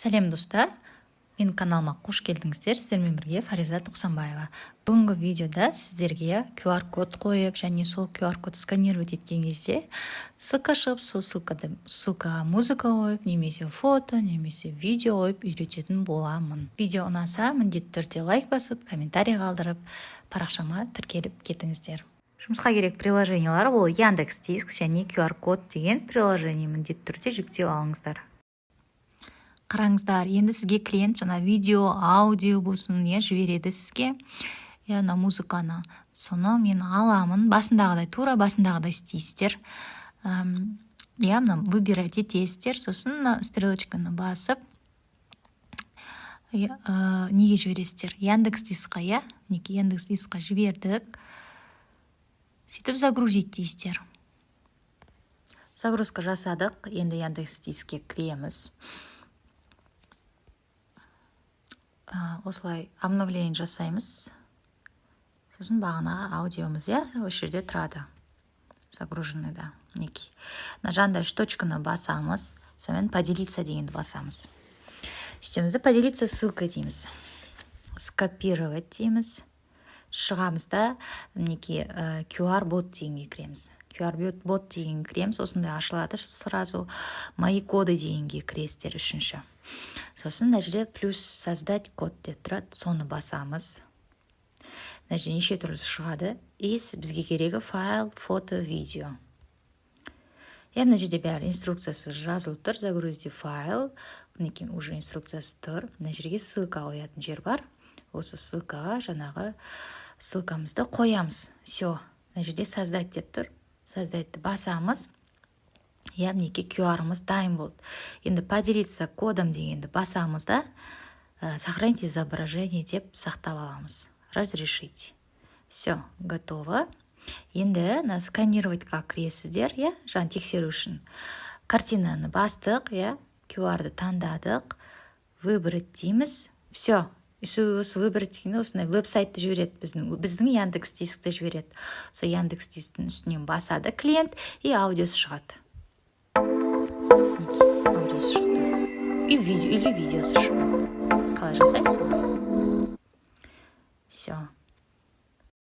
Сәлем достар, мен каналыма қош келдіңіздер. Сіздермен бірге Фариза Тоқсанбаева. Бүгінгі видеода сіздерге QR-код қойып, және сол QR-код сканировать еткен кезде ссылка шығып, сол ссылкаға музыка қойып, немесе фото, немесе видео қойып үйрететін боламын. Видео ұнаса, міндетті түрде лайк басып, комментарий қалдырып, парақшама тіркеліп кетіңіздер. Жұмысқа керек приложениялар ол Яндекс.Диск және QR-код деген приложение міндетті түрде жүктеп алыңыздар. Қараңыздар, енді сізге клиент жаңа видео, аудио болсын, жібереді сізге. Яғни музыканы. Соны мен аламын. Тура басындағыдай істейсіздер. Выбирать етесіздер. Сосын стрелочканы басып, неге жібересіздер? Яндекс.Дискқа, Яндекс.Дискқа жібердік. Сөйтіп загрузить дейсіздер. Загрузка жасадық. Енді Яндекс.Дискке кіреміз. Осылай обновление жасаймыз. Сосын бағана аудиомыз, осы жерде тұрады. Загруженныйда. Нажандай штучканы басамыз. Сонымен поделиться дегенді басамыз. Сөйтемізді поделиться ссылкой дейміз. Скопировать дейміз. Шығамыз да QR-бот дегенге кіреміз. QR-бот дегенге кіреміз. Осындай ашылады сразу. Мои коды дегенге кіресіздер үшінші. Сосын нәжіде плюс создать код деп тұрады. Соны басамыз. Нәжіде неше түрлі шығады. Бізге керегі файл, фото, видео. Мына жерде бәрі инструкциясы жазылып тұр. Загрузите файл. Уже инструкциясы тұр. Мына жерге ссылка қоятын жер бар. Осы ссылкаға жаңағы ссылкамызды қоямыз. Все. Мына жерде создать деп тұр. Создайтты басамыз. QR-ымыз дайын болды. Енді поделиться кодом дегенді басамыз да, сохранить изображение деп сақтап аламыз. Разрешить. Все, готово. Енді сканировать-қа кіресіздер, жаңа тексеру үшін. Картинаны бастық, QR-ды таңдадық, выбрать дейміз. Все. Осы выбрать дегенде осындай веб-сайтты жібереді біздің Яндекс.Дискті жібереді. Сол Яндекс.Дисктің үстінен басады клиент и аудиосы шығады. Аудиосы шықты. Или видеосы шығады. Қалай жасайсыз?